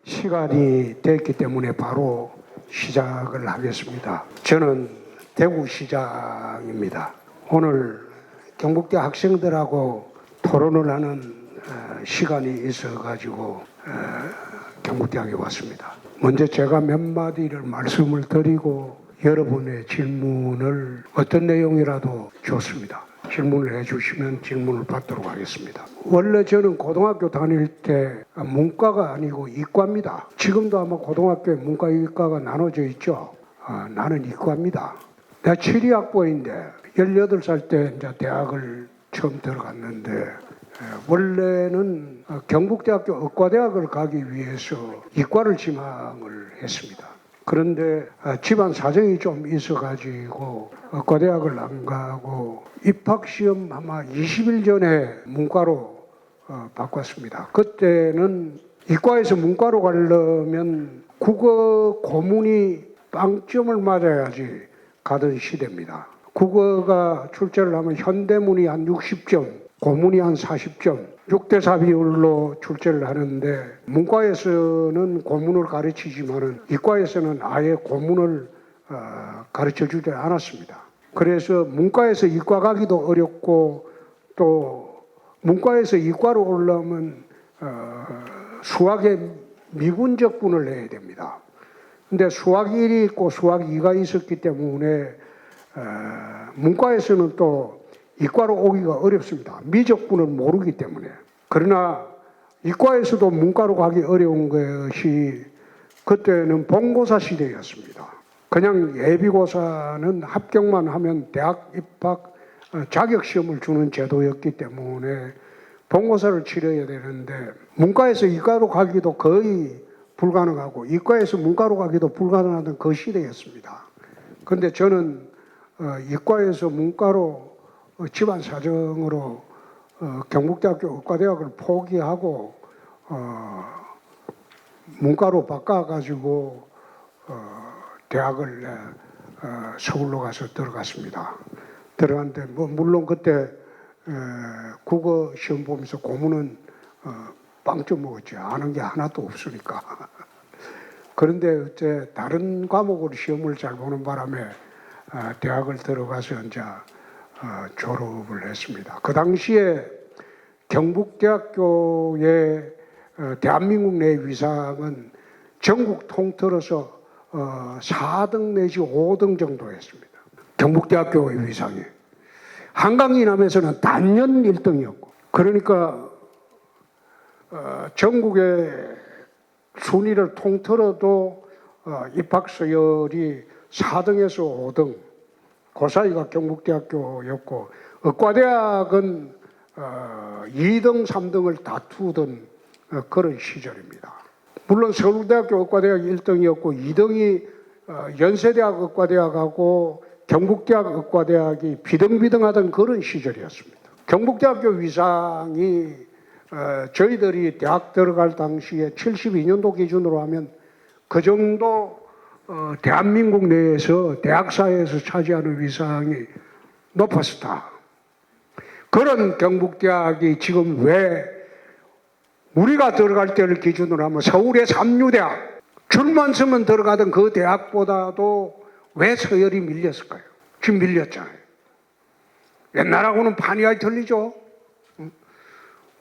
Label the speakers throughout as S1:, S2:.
S1: 시간이 됐기 때문에 바로 시작을 하겠습니다. 저는 대구시장입니다. 오늘 경북대 학생들하고 토론을 하는 시간이 있어가지고 경북대학에 왔습니다. 먼저 제가 몇 마디를 말씀을 드리고 여러분의 질문을 어떤 내용이라도 좋습니다. 질문을 해주시면 질문을 받도록 하겠습니다. 원래 저는 고등학교 다닐 때 문과가 아니고 이과입니다. 지금도 아마 고등학교에 문과, 이과가 나눠져 있죠. 나는 이과입니다. 내가 7위학번인데 18살 때 이제 대학을 처음 들어갔는데 원래는 경북대학교 의과대학을 가기 위해서 이과를 지망을 했습니다. 그런데 집안 사정이 좀 있어가지고 의과대학을 안 가고 입학시험 아마 20일 전에 문과로 바꿨습니다. 그때는 이과에서 문과로 가려면 국어 고문이 빵점을 맞아야지 가던 시대입니다. 국어가 출제를 하면 현대문이 한 60점, 고문이 한 40점, 6대4 비율로 출제를 하는데 문과에서는 고문을 가르치지만은 이과에서는 아예 고문을 가르쳐주지 않았습니다. 그래서 문과에서 이과 가기도 어렵고 또 문과에서 이과로 오려면 수학에 미분적분을 해야 됩니다. 근데 수학 1이 있고 수학 2가 있었기 때문에 문과에서는 또 이과로 오기가 어렵습니다. 미적분을 모르기 때문에. 그러나 이과에서도 문과로 가기 어려운 것이 그때는 본고사 시대였습니다. 그냥 예비고사는 합격만 하면 대학 입학 자격시험을 주는 제도였기 때문에 본고사를 치러야 되는데 문과에서 이과로 가기도 거의 불가능하고 이과에서 문과로 가기도 불가능하던 그 시대였습니다. 그런데 저는 이과에서 문과로 집안 사정으로 경북대학교 의과대학을 포기하고 문과로 바꿔가지고 대학을 서울로 가서 들어갔습니다. 들어갔는데 물론 그때 국어 시험 보면서 고문은 빵점 먹었죠. 아는 게 하나도 없으니까. 그런데 어째 다른 과목으로 시험을 잘 보는 바람에 대학을 들어가서 이제 졸업을 했습니다. 그 당시에 경북대학교의 대한민국 내 위상은 전국 통틀어서 4등 내지 5등 정도였습니다. 경북대학교의 위상이. 한강 이남에서는 단연 1등이었고 그러니까 전국의 순위를 통틀어도 입학서열이 4등에서 5등 그 사이가 경북대학교였고 의과대학은 2등, 3등을 다투던 그런 시절입니다. 물론 서울대학교 의과대학이 1등이었고 2등이 연세대학 의과대학하고 경북대학 의과대학이 비등비등하던 그런 시절이었습니다. 경북대학교 위상이 저희들이 대학 들어갈 당시에 72년도 기준으로 하면 그 정도 대한민국 내에서 대학사회에서 차지하는 위상이 높았다. 그런 경북대학이 지금 왜 우리가 들어갈 때를 기준으로 하면 서울의 삼류대학 줄만 서면 들어가던 그 대학보다도 왜 서열이 밀렸을까요? 지금 밀렸잖아요. 옛날하고는 판이 틀리죠.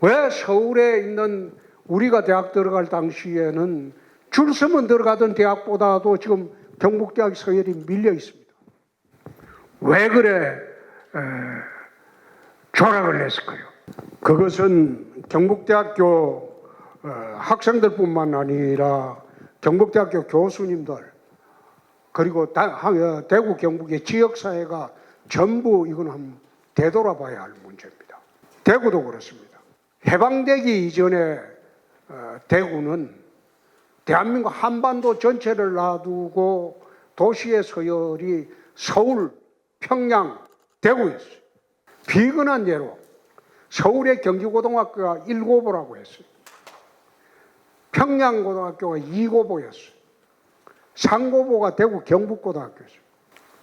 S1: 왜 서울에 있는 우리가 대학 들어갈 당시에는 줄 서면 들어가던 대학보다도 지금 경북대학 서열이 밀려 있습니다. 왜 그래 조락을 했을까요? 그것은 경북대학교 학생들뿐만 아니라 경북대학교 교수님들 그리고 대구 경북의 지역사회가 전부 이건 한번 되돌아봐야 할 문제입니다. 대구도 그렇습니다. 해방되기 이전에 대구는 대한민국 한반도 전체를 놔두고 도시의 서열이 서울, 평양, 대구였어요. 비근한 예로 서울의 경기고등학교가 1고보라고 했어요. 평양고등학교가 2고보였어요. 상고보가 대구 경북고등학교였어요.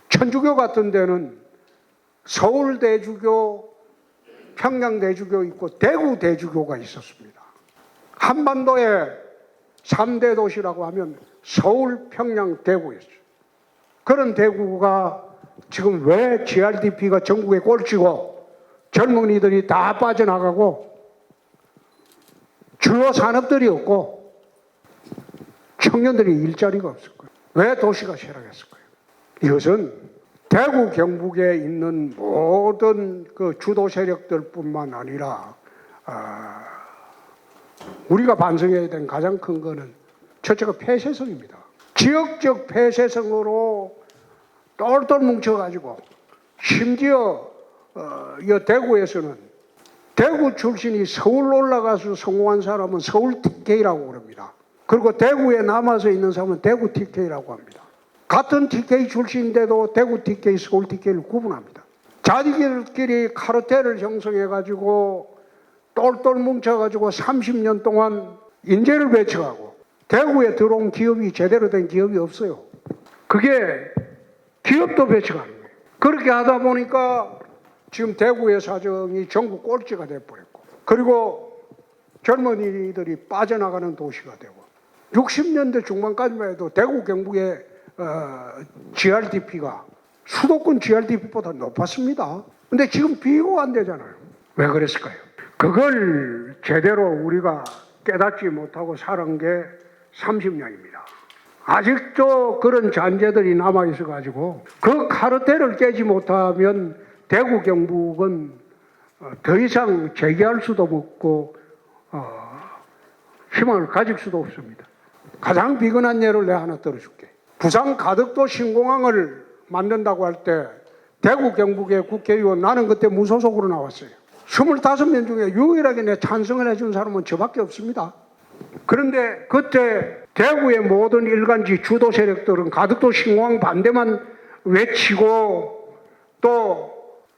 S1: 천주교 같은 데는 서울대주교, 평양대주교 있고 대구대주교가 있었습니다. 한반도에 3대 도시라고 하면 서울, 평양, 대구였어요. 그런 대구가 지금 왜 GRDP가 전국에 꼴찌고 젊은이들이 다 빠져나가고 주요 산업들이 없고 청년들이 일자리가 없을 거예요. 왜 도시가 쇠락했을까요? 이것은 대구 경북에 있는 모든 그 주도 세력들뿐만 아니라 우리가 반성해야 된 가장 큰 거는 첫째가 폐쇄성입니다. 지역적 폐쇄성으로 똘똘 뭉쳐가지고 심지어 이 대구에서는 대구 출신이 서울 올라가서 성공한 사람은 서울 TK라고 그럽니다. 그리고 대구에 남아서 있는 사람은 대구 TK라고 합니다. 같은 TK 출신인데도 대구 TK, 서울 TK를 구분합니다. 자기들끼리 카르텔을 형성해가지고 똘똘 뭉쳐가지고 30년 동안 인재를 배척하고 대구에 들어온 기업이 제대로 된 기업이 없어요. 그게 기업도 배척하는 거예요. 그렇게 하다 보니까 지금 대구의 사정이 전국 꼴찌가 돼버렸고, 그리고 젊은이들이 빠져나가는 도시가 되고, 60년대 중반까지만 해도 대구 경북의 GRDP가 수도권 GRDP보다 높았습니다. 근데 지금 비교가 안 되잖아요. 왜 그랬을까요? 그걸 제대로 우리가 깨닫지 못하고 살은 게 30년입니다. 아직도 그런 잔재들이 남아있어가지고 그 카르텔을 깨지 못하면 대구 경북은 더 이상 재기할 수도 없고 희망을 가질 수도 없습니다. 가장 비근한 예를 내가 하나 들어줄게. 부산 가덕도 신공항을 만든다고 할 때 대구 경북의 국회의원, 나는 그때 무소속으로 나왔어요. 25명 중에 유일하게 내 찬성을 해준 사람은 저밖에 없습니다. 그런데 그때 대구의 모든 일간지 주도 세력들은 가덕도 신공항 반대만 외치고 또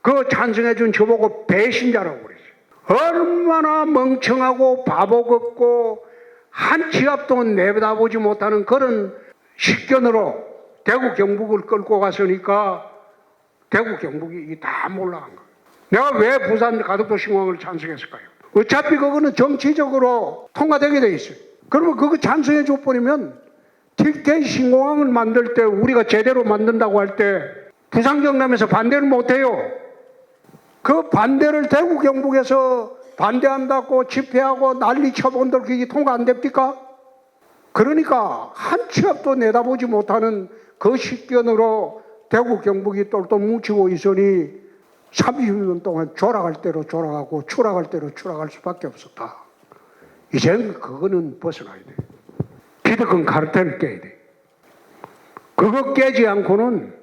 S1: 그 찬성해준 저보고 배신자라고 그랬어요. 얼마나 멍청하고 바보 같고 한 치 앞도 내다보지 못하는 그런 식견으로 대구 경북을 끌고 갔으니까 대구 경북이 다 몰락한 거예요. 내가 왜 부산 가덕도 신공항을 찬성했을까요? 어차피 그거는 정치적으로 통과되게 돼 있어요. 그러면 그거 찬성해 줘버리면 TK 신공항을 만들 때 우리가 제대로 만든다고 할 때 부산 경남에서 반대를 못해요. 그 반대를 대구 경북에서 반대한다고 집회하고 난리 쳐본들 그게 통과 안 됩니까? 그러니까 한 치 앞도 내다보지 못하는 그 식견으로 대구 경북이 똘똘 뭉치고 있으니 30년 동안 졸아갈 대로 졸아가고 추락할 대로 추락할 수밖에 없었다. 이제는 그거는 벗어나야 돼. 기득권 카르텔을 깨야 돼. 그거 깨지 않고는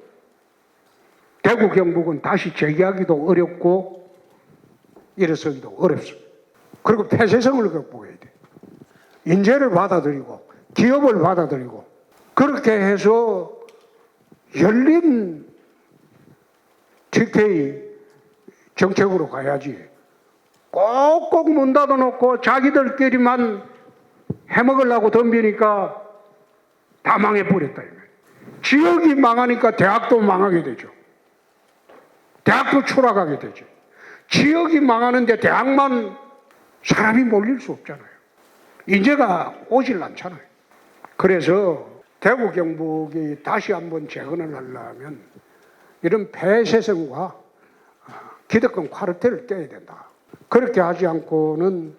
S1: 대구 경북은 다시 재기하기도 어렵고 일어서기도 어렵습니다. 그리고 폐쇄성을 극복해야 돼. 인재를 받아들이고 기업을 받아들이고 그렇게 해서 열린 TK 정책으로 가야지. 꼭꼭 문 닫아놓고 자기들끼리만 해먹으려고 덤비니까 다 망해버렸다. 지역이 망하니까 대학도 망하게 되죠. 대학도 추락하게 되죠. 지역이 망하는데 대학만 사람이 몰릴 수 없잖아요. 인재가 오질 않잖아요. 그래서 대구 경북이 다시 한번 재건을 하려면 이런 폐쇄성과 기득권 카르텔을 깨야 된다. 그렇게 하지 않고는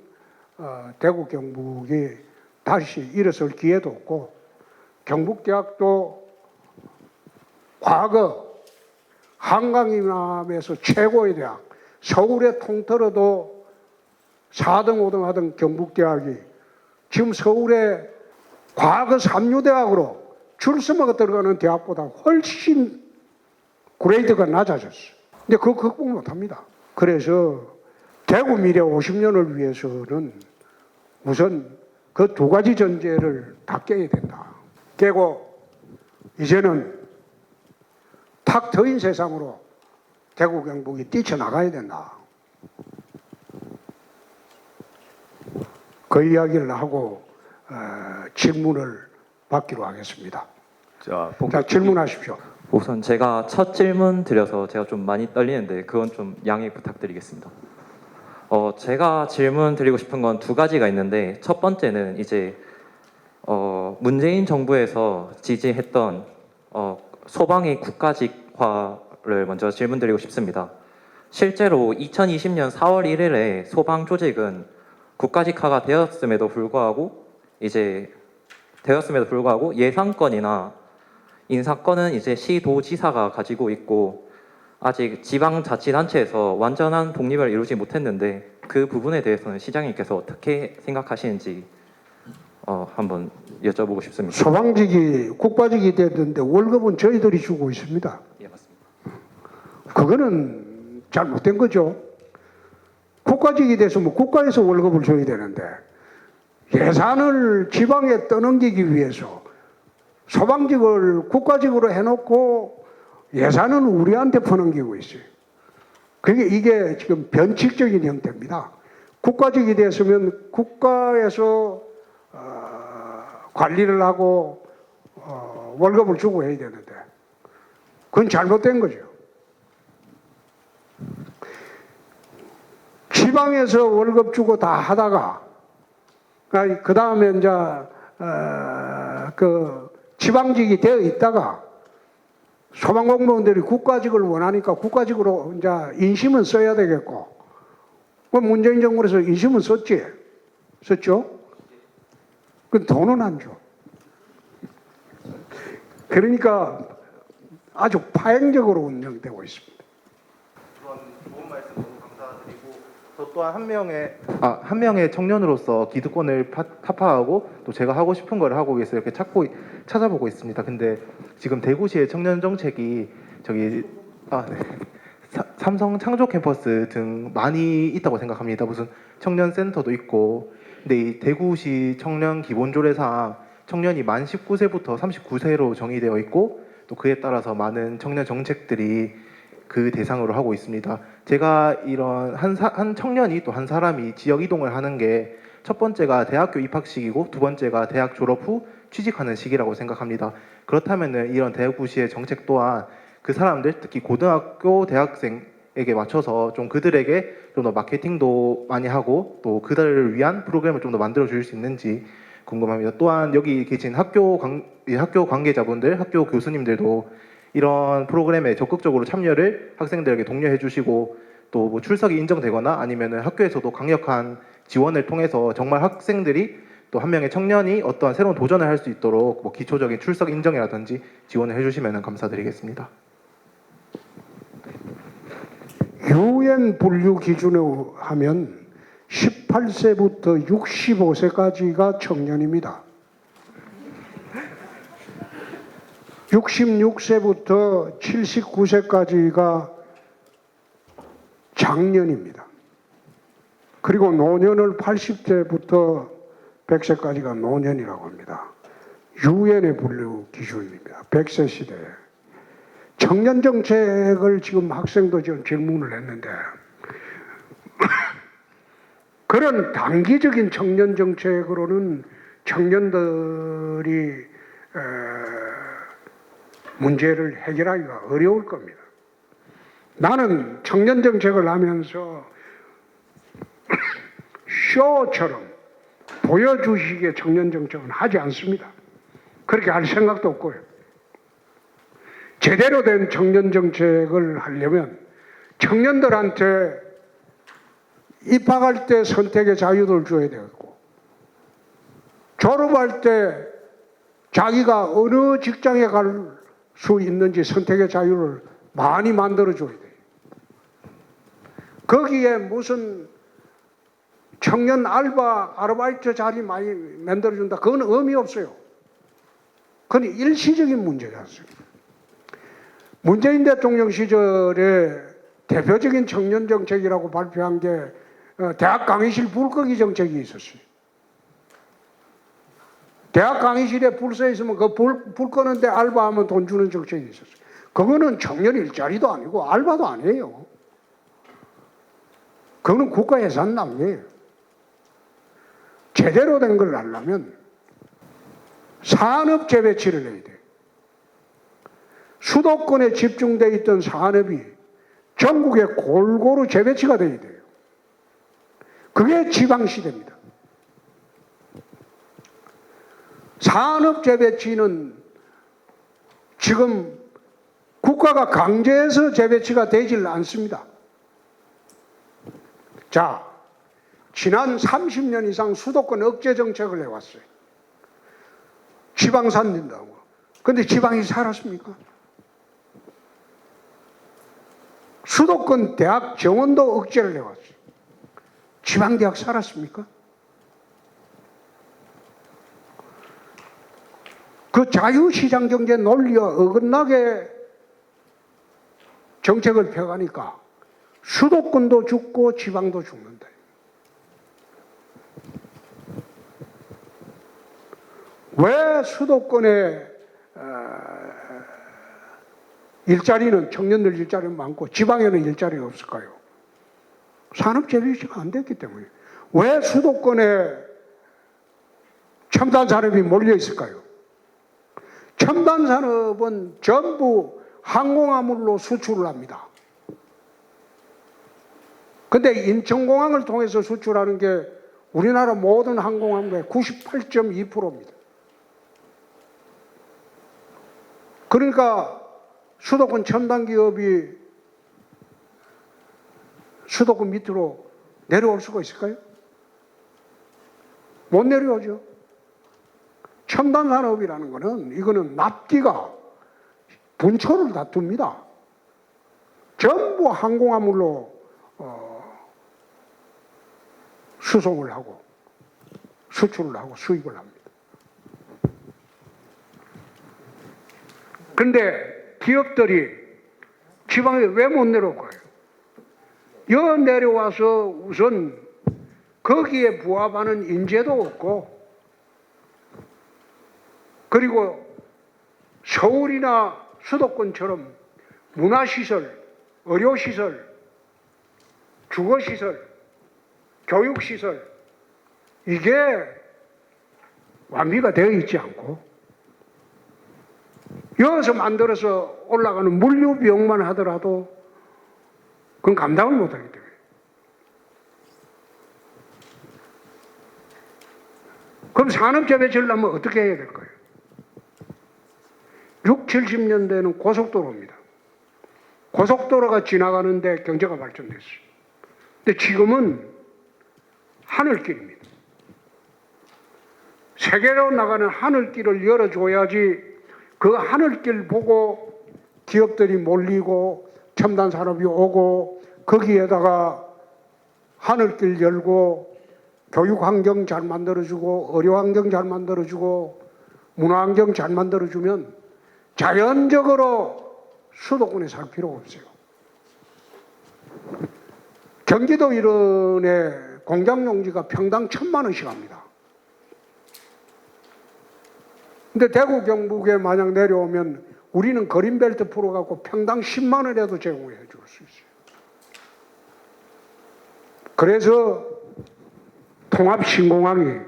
S1: 대구 경북이 다시 일어설 기회도 없고 경북대학도 과거 한강이남에서 최고의 대학, 서울에 통틀어도 4등, 5등 하던 경북대학이 지금 서울에 과거 삼류대학으로 줄 서먹어 들어가는 대학보다 훨씬 그레이드가 낮아졌어요. 근데 그거 극복 못합니다. 그래서 대구 미래 50년을 위해서는 우선 그 두 가지 전제를 다 깨야 된다. 깨고 이제는 탁 트인 세상으로 대구 경북이 뛰쳐나가야 된다. 그 이야기를 하고 질문을 받기로 하겠습니다. 자, 질문하십시오.
S2: 우선 제가 첫 질문 드려서 제가 좀 많이 떨리는데 그건 좀 양해 부탁드리겠습니다. 제가 질문 드리고 싶은 건 두 가지가 있는데 첫 번째는 이제 문재인 정부에서 지지했던 소방의 국가직화를 먼저 질문드리고 싶습니다. 실제로 2020년 4월 1일에 소방 조직은 국가직화가 되었음에도 불구하고 예산권이나 인사권은 이제 시도지사가 가지고 있고 아직 지방자치단체에서 완전한 독립을 이루지 못했는데 그 부분에 대해서는 시장님께서 어떻게 생각하시는지 한번 여쭤보고 싶습니다.
S1: 소방직이 국가직이 됐는데 월급은 저희들이 주고 있습니다.
S2: 예, 맞습니다.
S1: 그거는 잘못된 거죠. 국가직이 돼서 뭐 국가에서 월급을 줘야 되는데 예산을 지방에 떠넘기기 위해서 소방직을 국가직으로 해놓고 예산은 우리한테 퍼넘기고 있어요. 이게 지금 변칙적인 형태입니다. 국가직이 됐으면 국가에서 관리를 하고 월급을 주고 해야 되는데 그건 잘못된 거죠. 지방에서 월급 주고 다 하다가 그 다음에 이제 그 지방직이 되어 있다가 소방공무원들이 국가직을 원하니까 국가직으로 이제 인심은 써야 되겠고, 문재인 정부에서 인심은 썼죠? 그 돈은 안 줘. 그러니까 아주 파행적으로 운영되고 있습니다.
S3: 그런 좋은 말씀 너무 감사드리고, 저 또한 한 명의 청년으로서 기득권을 타파하고 또 제가 하고 싶은 걸 하고 위해서 이렇게 찾아보고 있습니다. 근데 지금 대구시의 청년 정책이 삼성 창조 캠퍼스 등 많이 있다고 생각합니다. 무슨 청년 센터도 있고, 근데 이 대구시 청년 기본조례상 청년이 만 19세부터 39세로 정의되어 있고, 또 그에 따라서 많은 청년 정책들이 그 대상으로 하고 있습니다. 제가 이런 한 청년이 또 한 사람이 지역 이동을 하는 게 첫 번째가 대학교 입학식이고 두 번째가 대학 졸업 후 취직하는 시기라고 생각합니다. 그렇다면은 이런 대구시의 정책 또한 그 사람들, 특히 고등학교 대학생에게 맞춰서 좀 그들에게 좀 더 마케팅도 많이 하고 또 그들을 위한 프로그램을 좀 더 만들어 줄 수 있는지 궁금합니다. 또한 여기 계신 학교 관계자분들, 학교 교수님들도 이런 프로그램에 적극적으로 참여를 학생들에게 독려해 주시고, 또 뭐 출석이 인정되거나 아니면은 학교에서도 강력한 지원을 통해서 정말 학생들이 또 한 명의 청년이 어떠한 새로운 도전을 할 수 있도록 뭐 기초적인 출석 인정이라든지 지원을 해주시면 감사드리겠습니다.
S1: UN 분류 기준으로 하면 18세부터 65세까지가 청년입니다. 66세부터 79세까지가 장년입니다. 그리고 노년을 80세부터 100세까지가 노년이라고 합니다. 유엔의 분류 기준입니다. 100세 시대에. 청년 정책을 지금 학생도 지금 질문을 했는데 그런 단기적인 청년 정책으로는 청년들이 문제를 해결하기가 어려울 겁니다. 나는 청년 정책을 하면서 쇼처럼 보여주시기에 청년 정책은 하지 않습니다. 그렇게 할 생각도 없고요. 제대로 된 청년 정책을 하려면 청년들한테 입학할 때 선택의 자유를 줘야 되겠고, 졸업할 때 자기가 어느 직장에 갈 수 있는지 선택의 자유를 많이 만들어줘야 돼요. 거기에 무슨 청년 아르바이트 자리 많이 만들어준다, 그건 의미 없어요. 그건 일시적인 문제지 않습니까? 문재인 대통령 시절에 대표적인 청년 정책이라고 발표한 게 대학 강의실 불 끄기 정책이 있었어요. 대학 강의실에 불 써 있으면 그 불 끄는데 알바하면 돈 주는 정책이 있었어요. 그거는 청년 일자리도 아니고 알바도 아니에요. 그거는 국가 예산 낭비예요. 제대로 된 걸 하려면 산업 재배치를 해야 돼요. 수도권에 집중되어 있던 산업이 전국에 골고루 재배치가 돼야 돼요. 그게 지방시대입니다. 산업 재배치는 지금 국가가 강제해서 재배치가 되질 않습니다. 자, 지난 30년 이상 수도권 억제 정책을 해왔어요. 지방 살린다고. 근데 지방이 살았습니까? 수도권 대학 정원도 억제를 해왔어요. 지방 대학 살았습니까? 그 자유시장 경제 논리와 어긋나게 정책을 펴가니까 수도권도 죽고 지방도 죽는다. 왜 수도권에 일자리는 청년들 일자리는 많고 지방에는 일자리가 없을까요? 산업 재배치가 안 됐기 때문에. 왜 수도권에 첨단 산업이 몰려 있을까요? 첨단 산업은 전부 항공화물로 수출을 합니다. 근데 인천공항을 통해서 수출하는 게 우리나라 모든 항공화물의 98.2%입니다. 그러니까 수도권 첨단 기업이 수도권 밑으로 내려올 수가 있을까요? 못 내려오죠. 첨단 산업이라는 거는 이거는 납기가 분초를 다툽니다. 전부 항공화물로 수송을 하고 수출을 하고 수입을 합니다. 근데 기업들이 지방에 왜 못 내려올까요? 여 내려와서 우선 거기에 부합하는 인재도 없고, 그리고 서울이나 수도권처럼 문화시설, 의료시설, 주거시설, 교육시설, 이게 완비가 되어 있지 않고 여기서 만들어서 올라가는 물류 비용만 하더라도 그건 감당을 못하기 때문에. 그럼 산업재배치를 하면 어떻게 해야 될까요? 6, 70년대에는 고속도로입니다. 고속도로가 지나가는데 경제가 발전됐어요. 근데 지금은 하늘길입니다. 세계로 나가는 하늘길을 열어줘야지 그 하늘길 보고 기업들이 몰리고 첨단 산업이 오고 거기에다가 하늘길 열고 교육 환경 잘 만들어주고 의료 환경 잘 만들어주고 문화 환경 잘 만들어주면 자연적으로 수도권에 살 필요가 없어요. 경기도 일원의 공장 용지가 평당 1,000만 원씩 합니다. 근데 대구 경북에 만약 내려오면 우리는 그린벨트 풀어갖고 평당 10만 원에도 제공해 줄 수 있어요. 그래서 통합신공항이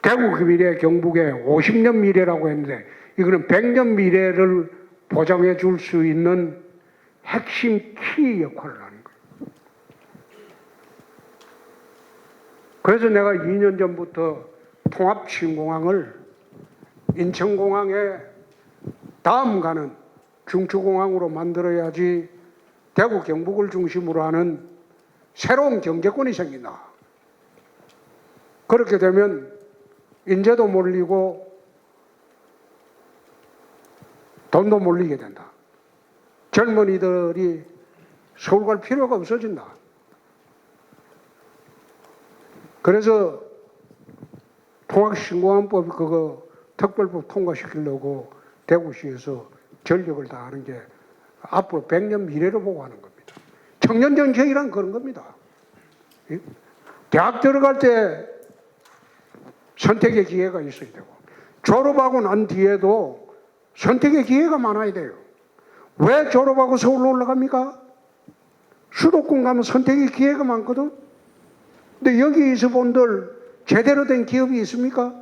S1: 대구 미래 경북의 50년 미래라고 했는데 이거는 100년 미래를 보장해 줄 수 있는 핵심 키 역할을 하는 거예요. 그래서 내가 2년 전부터 통합신공항을 인천공항에 다음 가는 중추공항으로 만들어야지 대구 경북을 중심으로 하는 새로운 경제권이 생긴다. 그렇게 되면 인재도 몰리고 돈도 몰리게 된다. 젊은이들이 서울 갈 필요가 없어진다. 그래서 통합신공항법 그거 특별법 통과시키려고 대구시에서 전력을 다하는 게 앞으로 100년 미래를 보고 하는 겁니다. 청년 정책이란 그런 겁니다. 대학 들어갈 때 선택의 기회가 있어야 되고 졸업하고 난 뒤에도 선택의 기회가 많아야 돼요. 왜 졸업하고 서울로 올라갑니까? 수도권 가면 선택의 기회가 많거든. 근데 여기 있어 본들 제대로 된 기업이 있습니까?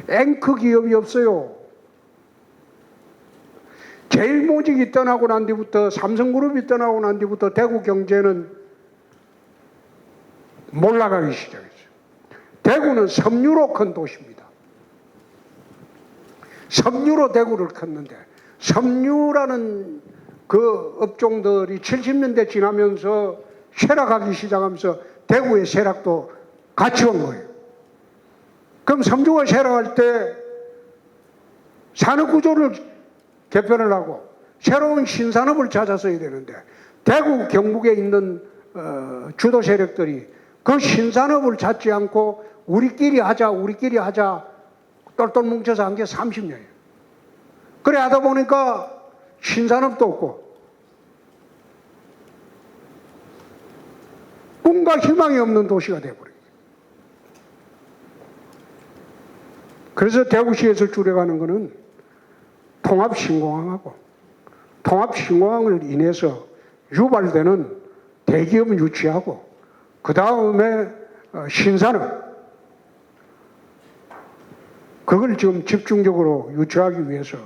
S1: 앵커 기업이 없어요. 제일모직이 떠나고 난 뒤부터 삼성그룹이 떠나고 난 뒤부터 대구 경제는 몰락하기 시작했어요. 대구는 섬유로 큰 도시입니다. 섬유로 대구를 컸는데 섬유라는 그 업종들이 70년대 지나면서 쇠락하기 시작하면서 대구의 쇠락도 같이 온 거예요. 그럼 섬유가 쇠락할 때 산업구조를 개편을 하고 새로운 신산업을 찾아서야 되는데 대구 경북에 있는 주도 세력들이 그 신산업을 찾지 않고 우리끼리 하자 똘똘 뭉쳐서 한 게 30년이에요. 그래 하다 보니까 신산업도 없고 꿈과 희망이 없는 도시가 되어버려요. 그래서 대구시에서 주력하는 것은 통합신공항하고 통합신공항을 인해서 유발되는 대기업 유치하고 그 다음에 신산업 그걸 지금 집중적으로 유치하기 위해서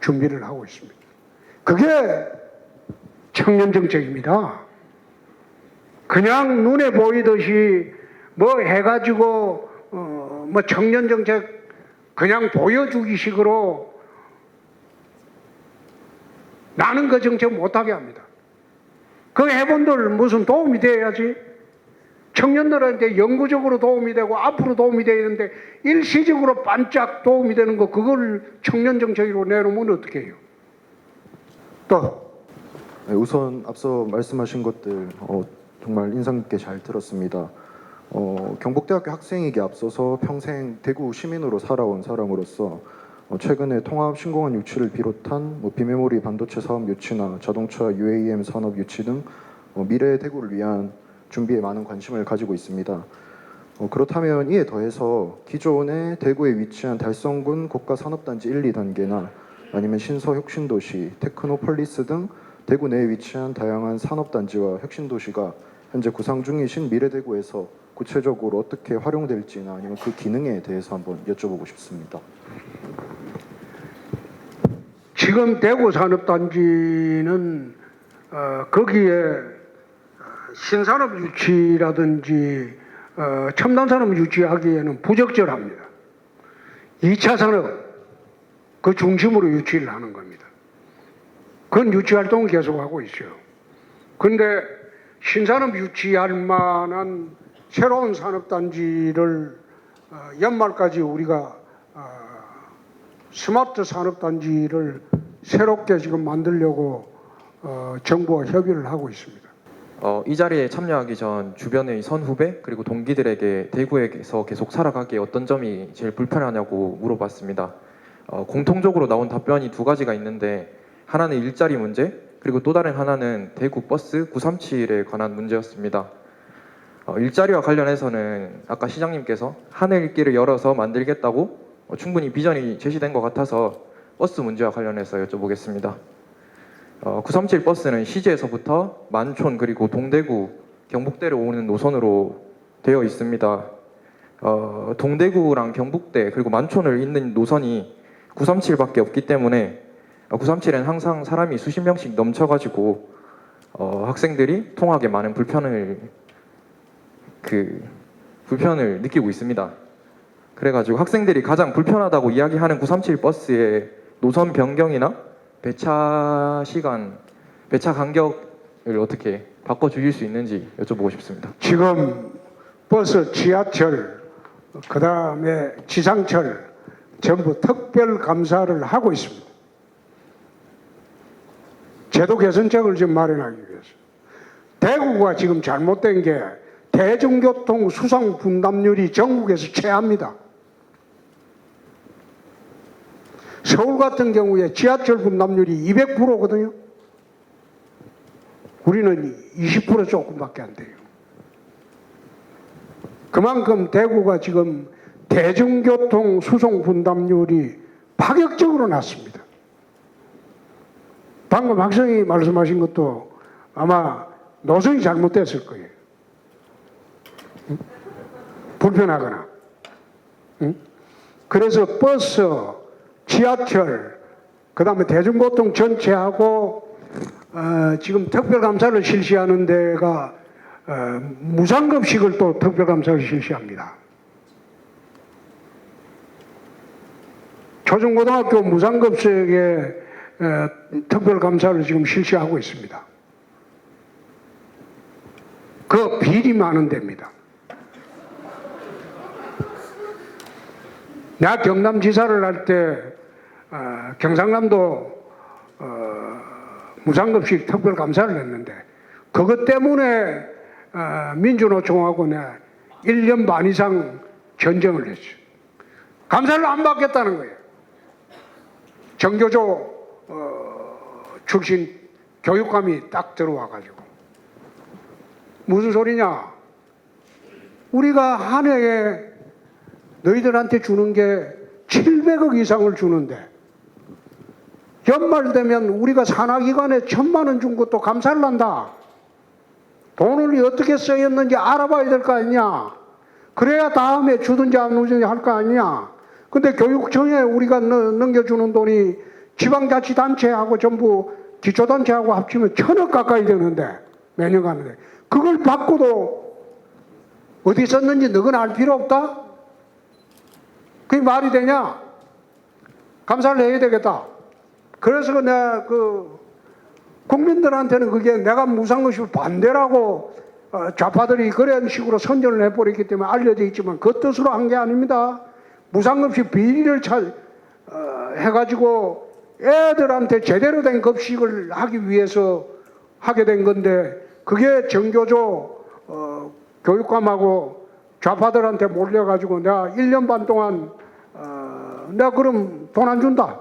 S1: 준비를 하고 있습니다. 그게 청년정책입니다. 그냥 눈에 보이듯이 뭐 해가지고 뭐 청년정책 그냥 보여주기 식으로 나는 그 정책 못하게 합니다. 그 해본들 무슨 도움이 돼야지. 청년들한테 영구적으로 도움이 되고 앞으로 도움이 되는데 일시적으로 반짝 도움이 되는 거 그걸 청년정책으로 내놓으면 어떻게 해요? 또
S4: 네, 우선 앞서 말씀하신 것들 정말 인상 깊게 잘 들었습니다. 경북대학교 학생이기 앞서서 평생 대구 시민으로 살아온 사람으로서 최근에 통합 신공항 유치를 비롯한 비메모리 반도체 사업 유치나 자동차 UAM 산업 유치 등 미래 대구를 위한 준비에 많은 관심을 가지고 있습니다. 그렇다면 이에 더해서 기존에 대구에 위치한 달성군 국가산업단지 1, 2단계나 아니면 신서혁신도시, 테크노폴리스 등 대구 내에 위치한 다양한 산업단지와 혁신도시가 현재 구상 중이신 미래대구에서 구체적으로 어떻게 활용될지나 아니면 그 기능에 대해서 한번 여쭤보고 싶습니다.
S1: 지금 대구 산업단지는 거기에 신산업 유치라든지 첨단 산업 유치하기에는 부적절합니다. 2차 산업 그 중심으로 유치를 하는 겁니다. 그건 유치 활동을 계속하고 있어요. 그런데 신산업 유치할 만한 새로운 산업단지를 연말까지 우리가 스마트 산업단지를 새롭게 지금 만들려고 정부와 협의를 하고 있습니다.
S2: 이 자리에 참여하기 전 주변의 선후배 그리고 동기들에게 대구에서 계속 살아가기에 어떤 점이 제일 불편하냐고 물어봤습니다. 공통적으로 나온 답변이 두 가지가 있는데 하나는 일자리 문제 그리고 또 다른 하나는 대구 버스 937에 관한 문제였습니다. 일자리와 관련해서는 아까 시장님께서 하늘길을 열어서 만들겠다고 충분히 비전이 제시된 것 같아서 버스 문제와 관련해서 여쭤보겠습니다. 937 버스는 시제에서부터 만촌 그리고 동대구, 경북대로 오는 노선으로 되어 있습니다. 동대구랑 경북대 그리고 만촌을 잇는 노선이 937밖에 없기 때문에 937에는 항상 사람이 수십 명씩 넘쳐가지고 학생들이 통학에 많은 불편을 느끼고 있습니다. 그래가지고 학생들이 가장 불편하다고 이야기하는 937 버스의 노선 변경이나 배차 시간, 배차 간격을 어떻게 바꿔주실 수 있는지 여쭤보고 싶습니다.
S1: 지금 버스, 지하철, 그 다음에 지상철 전부 특별 감사를 하고 있습니다. 제도 개선책을 지금 마련하기 위해서. 대구가 지금 잘못된 게 대중교통 수상 분담률이 전국에서 최하입니다. 서울 같은 경우에 지하철 분담률이 200%거든요. 우리는 20% 조금밖에 안 돼요. 그만큼 대구가 지금 대중교통 수송 분담률이 파격적으로 낮습니다. 방금 학생이 말씀하신 것도 아마 노선이 잘못됐을 거예요. 응? 불편하거나. 응? 그래서 버스, 지하철, 그 다음에 대중교통 전체하고 지금 특별감사를 실시하는 데가 무상급식을 또 특별감사를 실시합니다. 초중고등학교 무상급식의 특별감사를 지금 실시하고 있습니다. 그 비리 많은 데입니다. 내가 경남지사를 할 때 경상남도 무상급식 특별감사를 했는데 그것 때문에 민주노총하고 내가 1년 반 이상 전쟁을 했죠. 감사를 안 받겠다는 거예요. 정교조 출신 교육감이 딱 들어와가지고 무슨 소리냐? 우리가 한 해에 너희들한테 주는 게 700억 이상을 주는데 연말 되면 우리가 산하기관에 1,000만 원 준 것도 감사를 한다. 돈을 어떻게 쓰였는지 알아봐야 될 거 아니냐. 그래야 다음에 주든지 안 주든지 할 거 아니냐. 근데 교육청에 우리가 넘겨주는 돈이 지방자치단체하고 전부 기초단체하고 합치면 1,000억 가까이 되는데 매년 가는데 그걸 받고도 어디 썼는지 너건 알 필요 없다? 그게 말이 되냐? 감사를 해야 되겠다. 그래서 내가 국민들한테는 그게 내가 무상급식 반대라고 좌파들이 그런 식으로 선전을 해버렸기 때문에 알려져 있지만 그 뜻으로 한 게 아닙니다. 무상급식 비리를 해가지고 애들한테 제대로 된 급식을 하기 위해서 하게 된 건데 그게 정교조 교육감하고 좌파들한테 몰려가지고 내가 1년 반 동안 내가 그럼 돈 안 준다.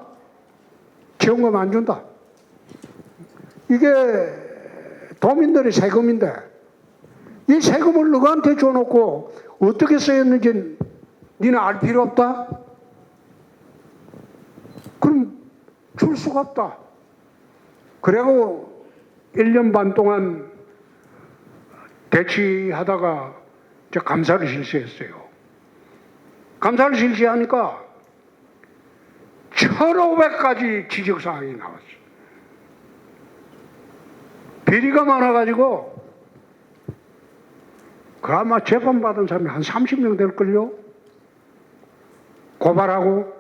S1: 지원금 안 준다. 이게 도민들의 세금인데 이 세금을 너한테 줘놓고 어떻게 쓰였는지 니는 알 필요 없다? 그럼 줄 수가 없다. 그리고 1년 반 동안 대치하다가 이제 감사를 실시했어요. 감사를 실시하니까 1,500가지 지적사항이 나왔어요. 비리가 많아가지고 그 아마 재판받은 사람이 한 30명 될걸요? 고발하고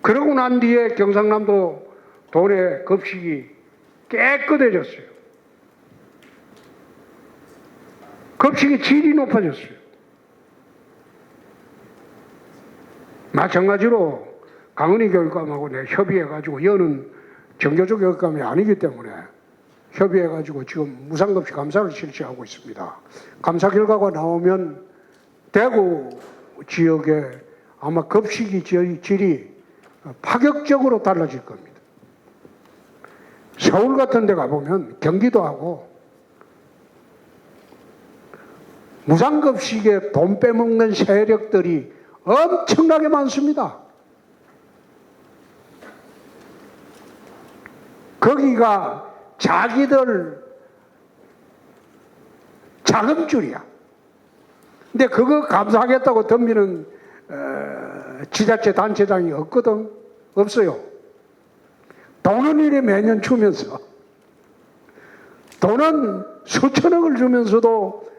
S1: 그러고 난 뒤에 경상남도 도내 급식이 깨끗해졌어요. 급식의 질이 높아졌어요. 마찬가지로 강은희 교육감하고 내가 협의해가지고 여는 정교조 교육감이 아니기 때문에 협의해가지고 지금 무상급식 감사를 실시하고 있습니다. 감사 결과가 나오면 대구 지역에 아마 급식이 질이 파격적으로 달라질 겁니다. 서울 같은 데 가보면 경기도하고 무상급식에 돈 빼먹는 세력들이 엄청나게 많습니다. 거기가 자기들 자금줄이야. 근데 그거 감사하겠다고 덤비는 지자체 단체장이 없거든. 없어요. 돈은 이래 매년 주면서 돈은 수천억을 주면서도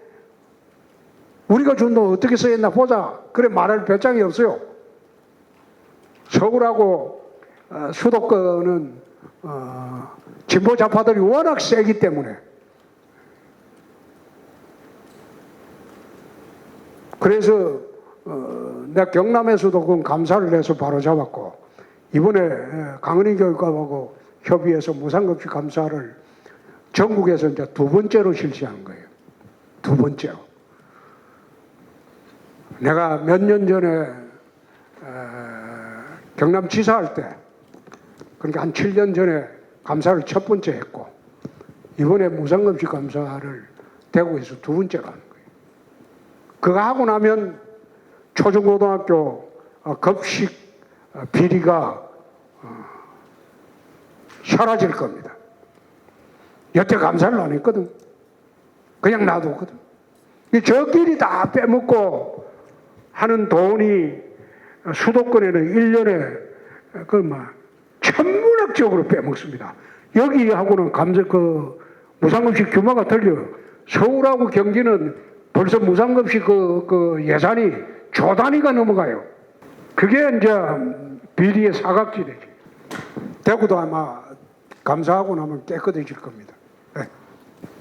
S1: 우리가 준 돈 어떻게 쓰였나 보자. 그래 말할 배짱이 없어요. 서울하고 수도권은 진보 좌파들이 워낙 세기 때문에 그래서 내가 경남에서도 그건 감사를 해서 바로 잡았고 이번에 강은희 교육감하고 협의해서 무상급식 감사를 전국에서 이제 2번째로 실시한 거예요. 2번째로. 내가 몇 년 전에 경남지사 할 때 그러니까 한 7년 전에 감사를 첫 번째 했고 이번에 무상급식 감사를 대구에서 2번째로 하는 거예요. 그거 하고 나면 초중고등학교 급식 비리가 사라질 겁니다. 여태 감사를 안 했거든. 그냥 놔뒀거든. 저끼리 다 빼먹고 하는 돈이 수도권에는 1년에 천문학적으로 빼먹습니다. 여기하고는 무상급식 규모가 틀려요. 서울하고 경기는 벌써 무상급식 그 예산이 조 단위가 넘어가요. 그게 이제 비리의 사각지대지. 대구도 아마 감사하고 나면 깨끗해질 겁니다. 네.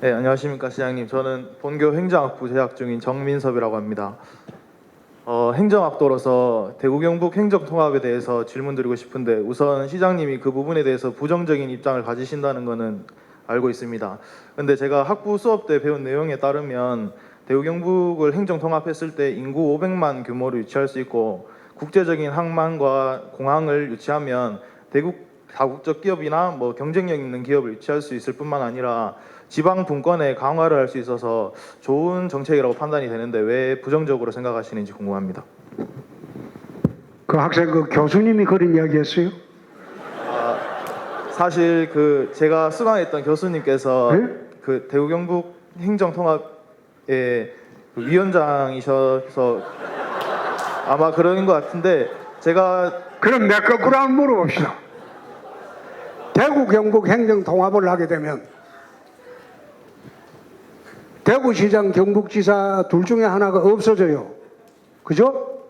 S5: 네, 안녕하십니까 시장님. 저는 본교 행정학부 재학 중인 정민섭이라고 합니다. 행정학도로서 대구 경북 행정통합에 대해서 질문드리고 싶은데 우선 시장님이 그 부분에 대해서 부정적인 입장을 가지신다는 것은 알고 있습니다. 근데 제가 학부 수업 때 배운 내용에 따르면 대구 경북을 행정통합했을 때 인구 500만 규모로 유치할 수 있고 국제적인 항만과 공항을 유치하면 대국 다국적 기업이나 뭐 경쟁력 있는 기업을 유치할 수 있을 뿐만 아니라 지방 분권에 강화를 할 수 있어서 좋은 정책이라고 판단이 되는데 왜 부정적으로 생각하시는지 궁금합니다.
S1: 그 학생 그 교수님이 그런 이야기했어요?
S5: 사실 그 제가 수강했던 교수님께서
S1: 네?
S5: 그 대구 경북 행정통합의 그 위원장이셔서 아마 그런 것 같은데 제가
S1: 그럼 내 거꾸로 한번 물어봅시다. 대구 경북 행정 통합을 하게 되면 대구시장 경북지사 둘 중에 하나가 없어져요. 그죠?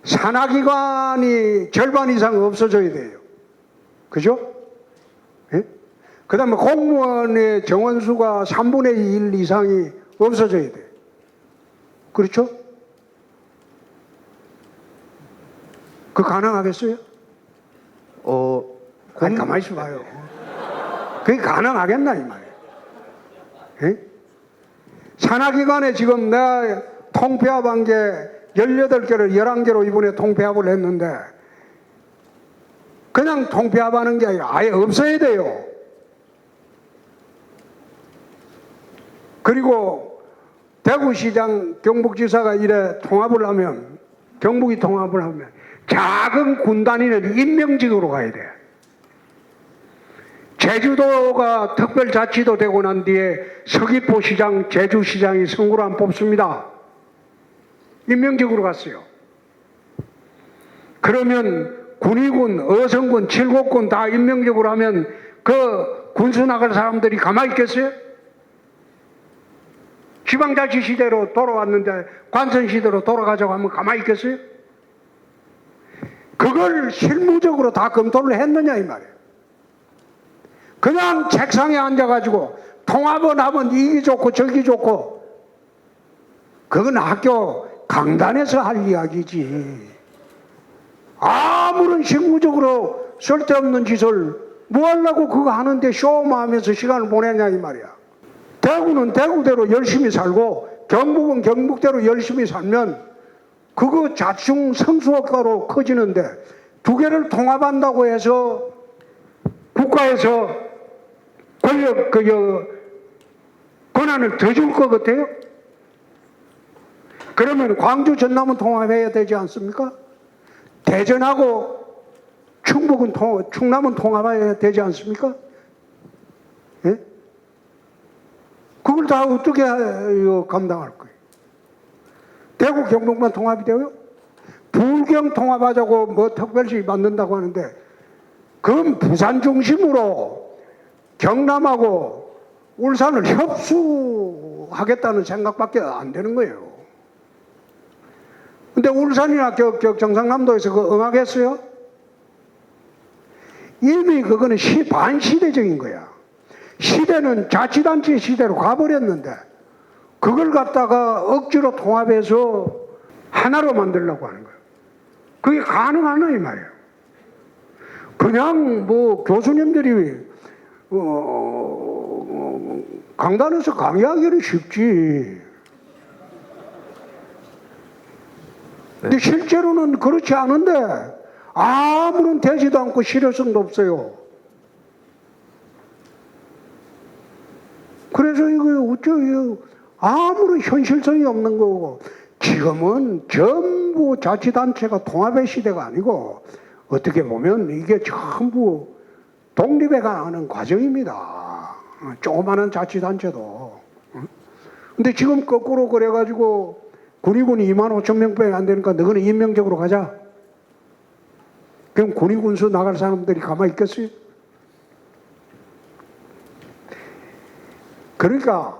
S1: 산하기관이 절반 이상 없어져야 돼요. 그죠? 예? 그 다음에 공무원의 정원수가 3분의 1 이상이 없어져야 돼요. 그렇죠? 그 가능하겠어요? 아니, 가만히 있어 봐요. 그게 가능하겠나 이 말이에요. 예? 산하기관에 지금 내가 통폐합한 게 18개를 11개로 이번에 통폐합을 했는데 그냥 통폐합하는 게 아니라 아예 없어야 돼요. 그리고 대구시장 경북지사가 이래 통합을 하면 경북이 통합을 하면 작은 군단위는 임명직으로 가야 돼. 제주도가 특별자치도 되고 난 뒤에 서귀포시장, 제주시장이 선거로 안 뽑습니다. 임명직으로 갔어요. 그러면 군의군, 어선군, 칠곡군 다 임명직으로 하면 그 군수 나갈 사람들이 가만히 있겠어요? 지방자치 시대로 돌아왔는데 관선 시대로 돌아가자고 하면 가만히 있겠어요? 그걸 실무적으로 다 검토를 했느냐 이 말이에요. 그냥 책상에 앉아가지고 통합은 하면 이기 좋고 저기 좋고 그건 학교 강단에서 할 이야기지. 아무런 실무적으로 쓸데없는 짓을 뭐 하려고 그거 하는데 쇼마하면서 시간을 보내냐 이 말이야. 대구는 대구대로 열심히 살고 경북은 경북대로 열심히 살면 그거 자충 성수효과로 커지는데 두 개를 통합한다고 해서 국가에서 권력 권한을 더 줄 것 같아요? 그러면 광주 전남은 통합해야 되지 않습니까? 대전하고 충남은 통합해야 되지 않습니까? 예? 그걸 다 어떻게 감당할 거예요? 대구 경북만 통합이 돼요? 부경 통합하자고 뭐 특별시 만든다고 하는데 그건 부산 중심으로 경남하고 울산을 협수하겠다는 생각밖에 안 되는 거예요. 근데 울산이나 경상남도에서 그거 응하겠어요? 이미 그거는 반시대적인 거야. 시대는 자치단체 시대로 가버렸는데 그걸 갖다가 억지로 통합해서 하나로 만들려고 하는 거예요. 그게 가능하나 이 말이에요. 그냥 뭐 교수님들이 강단에서 강의하기는 쉽지. 근데 실제로는 그렇지 않은데 아무런 되지도 않고 실효성도 없어요. 그래서 이거 어쩌요? 아무런 현실성이 없는 거고 지금은 전부 자치단체가 통합의 시대가 아니고 어떻게 보면 이게 전부 독립해 가는 과정입니다. 조그마한 자치단체도. 근데 지금 거꾸로 그래가지고 군의군이 25,000명밖에 안 되니까 너희는 임명적으로 가자. 그럼 군의군수 나갈 사람들이 가만히 있겠어요? 그러니까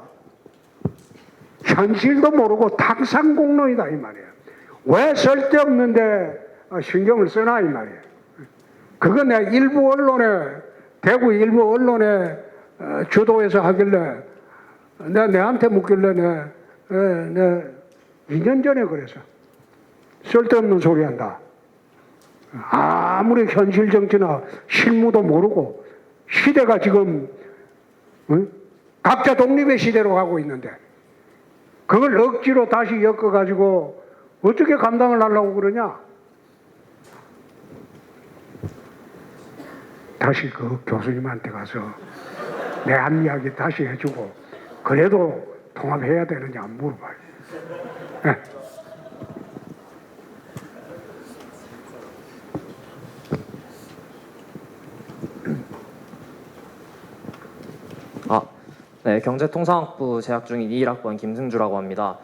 S1: 현실도 모르고 탕상공론이다 이 말이에요. 왜 쓸데없는데 신경을 쓰나 이 말이에요. 그건 내가 일부 언론에 대구 일부 언론에 주도해서 하길래 내한테 묻길래 내 2년 전에 그래서 쓸데없는 소리 한다. 아무리 현실 정치나 실무도 모르고 시대가 지금 각자 독립의 시대로 가고 있는데 그걸 억지로 다시 엮어가지고 어떻게 감당을 하려고 그러냐? 다시 그 교수님한테 가서 내 한 이야기 다시 해주고 그래도 통합해야 되느냐 물어봐요. 네.
S6: 네, 경제통상학부 재학 중인 21학번 김승주라고 합니다.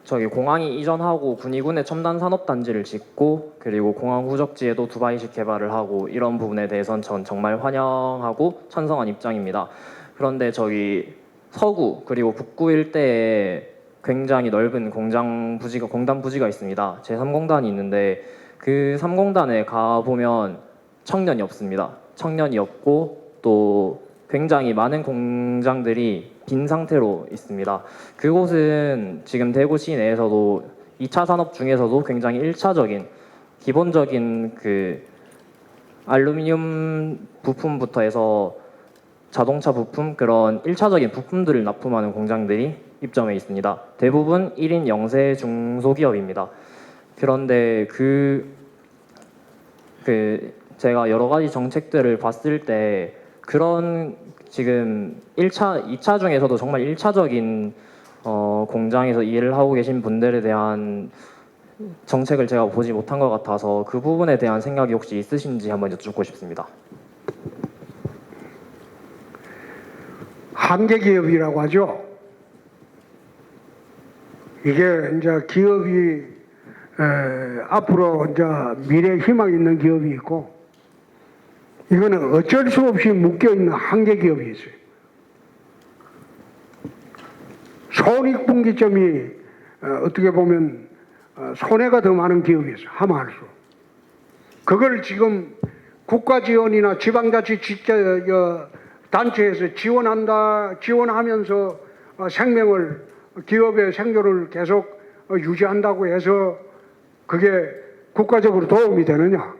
S6: 저기 공항이 이전하고 군위군의 첨단 산업단지를 짓고 그리고 공항 후적지에도 두바이식 개발을 하고 이런 부분에 대해서는 전 정말 환영하고 찬성한 입장입니다. 그런데 저기 서구 그리고 북구 일대에 굉장히 넓은 공단 부지가 있습니다. 제3공단이 있는데 그 3공단에 가보면 청년이 없습니다. 청년이 없고 또 굉장히 많은 공장들이 빈 상태로 있습니다. 그곳은 지금 대구시 내에서도 2차 산업 중에서도 굉장히 1차적인 기본적인 그 알루미늄 부품부터 해서 자동차 부품 그런 1차적인 부품들을 납품하는 공장들이 입점해 있습니다. 대부분 1인 영세 중소기업입니다. 그런데 제가 여러 가지 정책들을 봤을 때 그런 지금 1차, 2차 중에서도 정말 1차적인 공장에서 일을 하고 계신 분들에 대한 정책을 제가 보지 못한 것 같아서 그 부분에 대한 생각이 혹시 있으신지 한번 여쭙고 싶습니다.
S1: 한계 기업이라고 하죠. 이게 이제 기업이 앞으로 이제 미래 희망 있는 기업이 있고 이거는 어쩔 수 없이 묶여있는 한계 기업이 있어요. 손익분기점이 어떻게 보면 손해가 더 많은 기업이 있어요. 하면 할수록. 그걸 지금 국가 지원이나 지방자치 단체에서 지원하면서 기업의 생존을 계속 유지한다고 해서 그게 국가적으로 도움이 되느냐?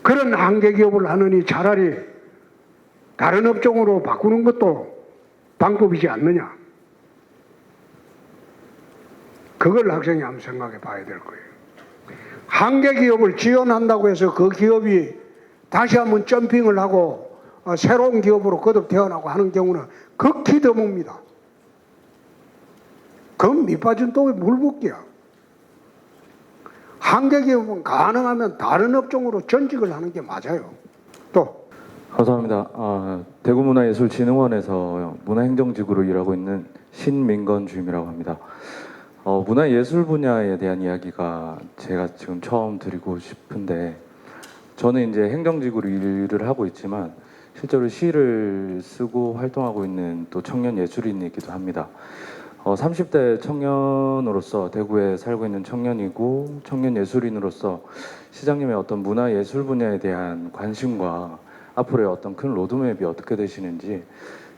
S1: 그런 한계 기업을 하느니 차라리 다른 업종으로 바꾸는 것도 방법이지 않느냐. 그걸 학생이 한번 생각해 봐야 될 거예요. 한계 기업을 지원한다고 해서 그 기업이 다시 한번 점핑을 하고 새로운 기업으로 거듭 태어나고 하는 경우는 극히 드뭅니다. 그건 밑빠진 독에 물 붓기야. 한계 기업은 가능하면 다른 업종으로 전직을 하는 게 맞아요. 또
S7: 감사합니다. 대구문화예술진흥원에서 문화행정직으로 일하고 있는 신민건 주임이라고 합니다. 문화예술 분야에 대한 이야기가 제가 지금 처음 드리고 싶은데 저는 이제 행정직으로 일을 하고 있지만 실제로 시를 쓰고 활동하고 있는 또 청년 예술인이기도 합니다. 30대 청년으로서 대구에 살고 있는 청년이고 청년 예술인으로서 시장님의 어떤 문화예술 분야에 대한 관심과 앞으로의 어떤 큰 로드맵이 어떻게 되시는지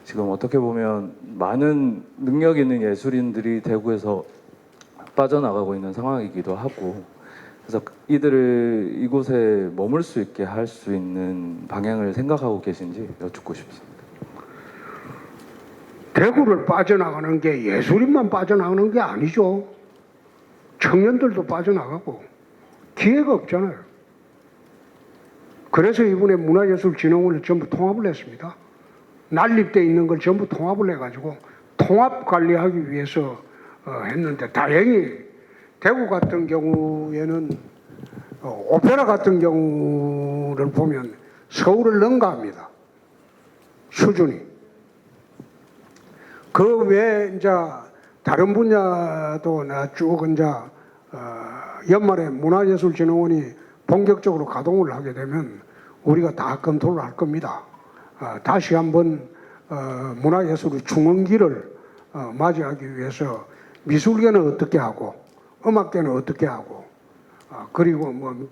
S7: 지금 어떻게 보면 많은 능력 있는 예술인들이 대구에서 빠져나가고 있는 상황이기도 하고 그래서 이들을 이곳에 머물 수 있게 할 수 있는 방향을 생각하고 계신지 여쭙고 싶습니다.
S1: 대구를 빠져나가는 게 예술인만 빠져나가는 게 아니죠. 청년들도 빠져나가고 기회가 없잖아요. 그래서 이번에 문화예술진흥원을 전부 통합을 했습니다. 난립되어 있는 걸 전부 통합을 해가지고 통합 관리하기 위해서 했는데 다행히 대구 같은 경우에는 오페라 같은 경우를 보면 서울을 능가합니다. 수준이. 그 외에 이제 다른 분야도 나 쭉 이제 연말에 문화예술진흥원이 본격적으로 가동을 하게 되면 우리가 다 검토를 할 겁니다. 다시 한번 문화예술의 중흥기를 맞이하기 위해서 미술계는 어떻게 하고 음악계는 어떻게 하고 그리고 뭐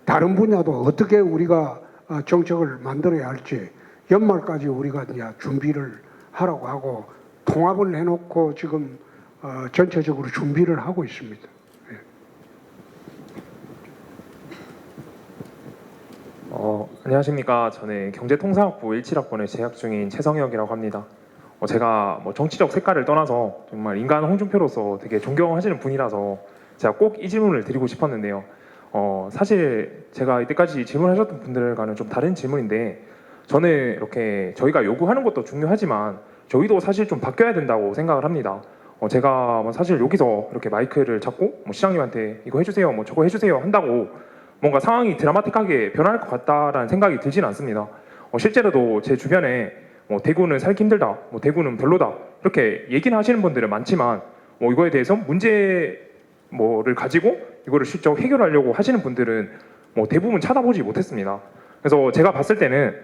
S1: 다른 분야도 어떻게 우리가 정책을 만들어야 할지 연말까지 우리가 이제 준비를 하라고 하고 통합을 해놓고 지금 전체적으로 준비를 하고 있습니다.
S8: 안녕하십니까. 저는 경제통상학부 17학번에 재학 중인 최성혁이라고 합니다. 제가 뭐 정치적 색깔을 떠나서 정말 인간 홍준표로서 되게 존경하시는 분이라서 제가 꼭 이 질문을 드리고 싶었는데요. 사실 제가 이때까지 질문하셨던 분들과는 좀 다른 질문인데 저는 이렇게 저희가 요구하는 것도 중요하지만 저희도 사실 좀 바뀌어야 된다고 생각을 합니다. 제가 뭐 사실 여기서 이렇게 마이크를 잡고 뭐 시장님한테 이거 해주세요, 뭐 저거 해주세요 한다고 뭔가 상황이 드라마틱하게 변할 것 같다라는 생각이 들지는 않습니다. 실제로도 제 주변에 뭐 대구는 살기 힘들다, 뭐 대구는 별로다 이렇게 얘기는 하시는 분들은 많지만 뭐 이거에 대해서 문제 뭐를 가지고 이거를 실적 해결하려고 하시는 분들은 뭐 대부분 찾아보지 못했습니다. 그래서 제가 봤을 때는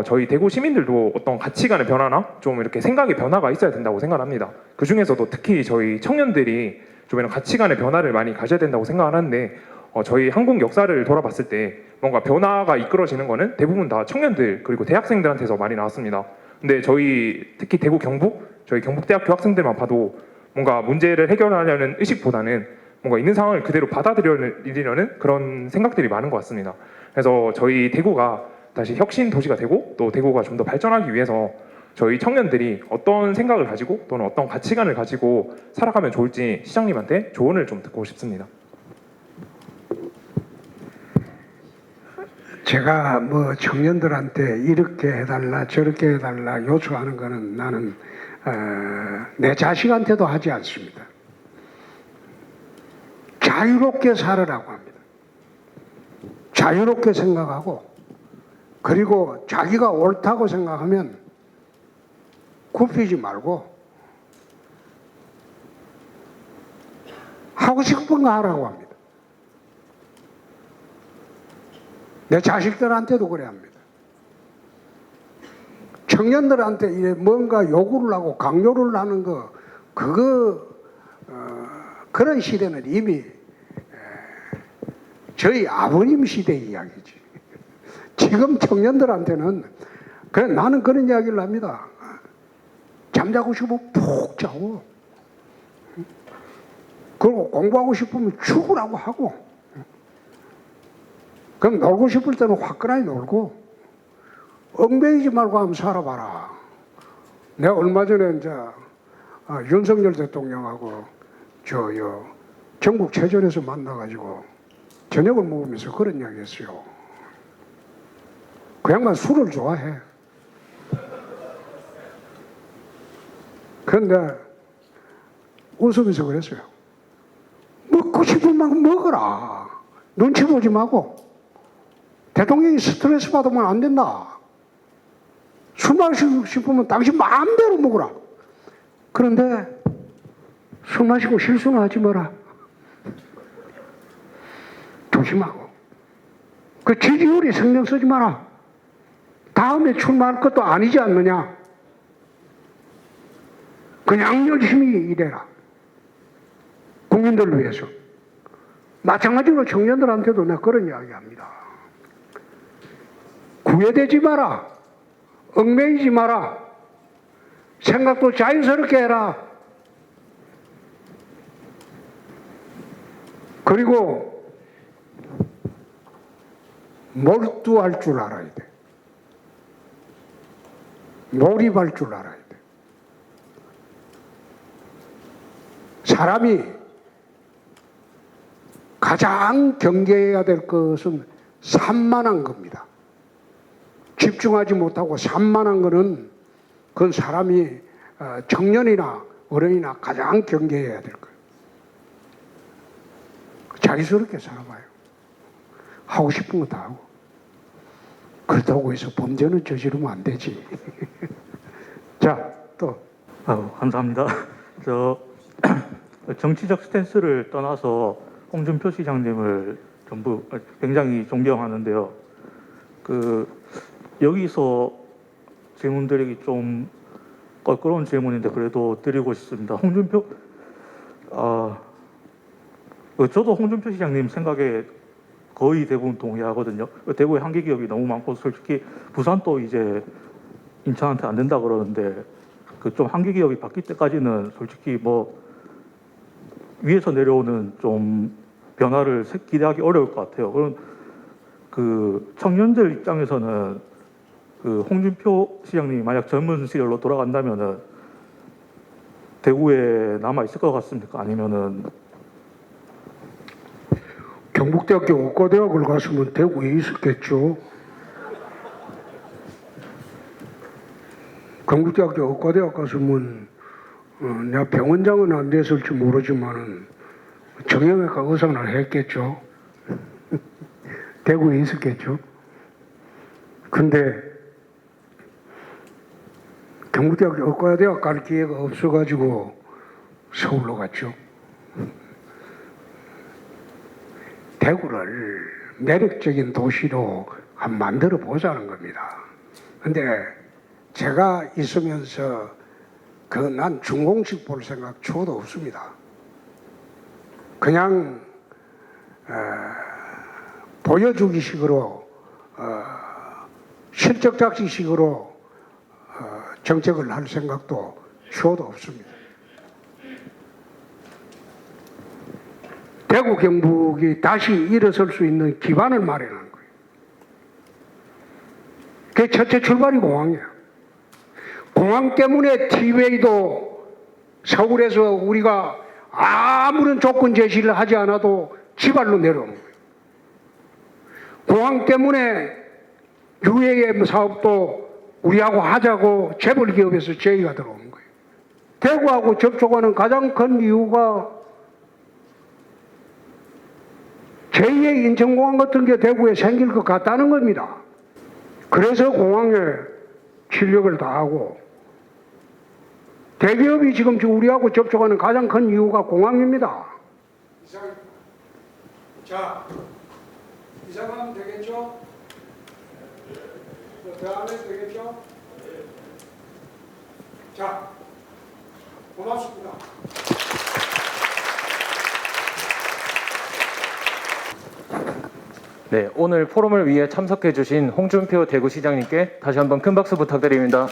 S8: 저희 대구 시민들도 어떤 가치관의 변화나 좀 이렇게 생각의 변화가 있어야 된다고 생각합니다. 그 중에서도 특히 저희 청년들이 좀 이런 가치관의 변화를 많이 가져야 된다고 생각을 하는데 저희 한국 역사를 돌아봤을 때 뭔가 변화가 이끌어지는 거는 대부분 다 청년들 그리고 대학생들한테서 많이 나왔습니다. 근데 저희 특히 대구 경북 저희 경북대학교 학생들만 봐도 뭔가 문제를 해결하려는 의식보다는 뭔가 있는 상황을 그대로 받아들이려는 그런 생각들이 많은 것 같습니다. 그래서 저희 대구가 다시 혁신 도시가 되고 또 대구가 좀 더 발전하기 위해서 저희 청년들이 어떤 생각을 가지고 또는 어떤 가치관을 가지고 살아가면 좋을지 시장님한테 조언을 좀 듣고 싶습니다.
S1: 제가 뭐 청년들한테 이렇게 해달라 저렇게 해달라 요청하는 거는 나는 내 자식한테도 하지 않습니다. 자유롭게 살으라고 합니다. 자유롭게 생각하고 그리고 자기가 옳다고 생각하면 굽히지 말고 하고 싶은 거 하라고 합니다. 내 자식들한테도 그래야 합니다. 청년들한테 뭔가 요구를 하고 강요를 하는 거 그거 그런 시대는 이미 저희 아버님 시대 이야기지. 지금 청년들한테는 그래 나는 그런 이야기를 합니다. 잠자고 싶으면 푹 자고 그리고 공부하고 싶으면 죽으라고 하고 그럼 놀고 싶을 때는 화끈하게 놀고 얽매이지 말고 한번 살아봐라. 내가 얼마 전에 이제 윤석열 대통령하고 전국 체전에서 만나가지고 저녁을 먹으면서 그런 이야기 했어요. 그 양반 술을 좋아해. 그런데 웃으면서 그랬어요. 먹고 싶은 만큼 먹어라. 눈치 보지 말고. 대통령이 스트레스 받으면 안 된다. 술 마시고 싶으면 당신 마음대로 먹어라. 그런데 술 마시고 실수는 하지 마라. 조심하고. 그 지지율이 신경 쓰지 마라. 다음에 출마할 것도 아니지 않느냐. 그냥 열심히 일해라. 국민들을 위해서. 마찬가지로 청년들한테도 내가 그런 이야기 합니다. 구애되지 마라. 얽매이지 마라. 생각도 자연스럽게 해라. 그리고 몰두할 줄 알아야 돼. 몰입할 줄 알아야 돼. 사람이 가장 경계해야 될 것은 산만한 겁니다. 집중하지 못하고 산만한 것은 그건 사람이 청년이나 어른이나 가장 경계해야 될 거예요. 자기스럽게 살아봐요. 하고 싶은 거 다 하고. 그렇다고 해서 범죄는 저지르면 안 되지. 자, 또.
S9: 감사합니다. 정치적 스탠스를 떠나서 홍준표 시장님을 전부 굉장히 존경하는데요. 여기서 질문 드리기 좀 껄끄러운 질문인데 그래도 드리고 싶습니다. 홍준표 저도 홍준표 시장님 생각에 거의 대부분 동의하거든요. 대구에 한기 기업이 너무 많고 솔직히 부산도 이제 인천한테 안 된다 그러는데 그 좀 한기 기업이 바뀔 때까지는 솔직히 뭐 위에서 내려오는 좀 변화를 기대하기 어려울 것 같아요. 그럼 그 청년들 입장에서는 그 홍준표 시장님이 만약 젊은 시절로 돌아간다면은 대구에 남아 있을 것 같습니까? 아니면은
S1: 경북대학교 의과대학을 갔으면 대구에 있었겠죠. 경북대학교 의과대학 갔으면 내가 병원장은 안 됐을지 모르지만은 정형외과 의사는 했겠죠. 대구에 있었겠죠. 근데 경북대학교 의과대학 갈 기회가 없어가지고 서울로 갔죠. 대구를 매력적인 도시로 한번 만들어 보자는 겁니다. 근데 제가 있으면서 난 중공식 볼 생각 초도 없습니다. 그냥 보여주기 식으로 실적 작시식으로 정책을 할 생각도 초도 없습니다. 대구 경북이 다시 일어설 수 있는 기반을 마련하는 거예요. 그게 첫째 출발이 공항이에요. 공항 때문에 티웨이도 서울에서 우리가 아무런 조건 제시를 하지 않아도 지발로 내려오는 거예요. 공항 때문에 UAM 사업도 우리하고 하자고 재벌 기업에서 제의가 들어오는 거예요. 대구하고 접촉하는 가장 큰 이유가 제2의 인천공항 같은 게 대구에 생길 것 같다는 겁니다. 그래서 공항에 진력을 다하고 대기업이 지금 우리하고 접촉하는 가장 큰 이유가 공항입니다. 자, 이상하면 되겠죠? 더 하면 되겠죠? 자, 고맙습니다.
S6: 네, 오늘 포럼을 위해 참석해 주신 홍준표 대구시장님께 다시 한번 큰 박수 부탁드립니다.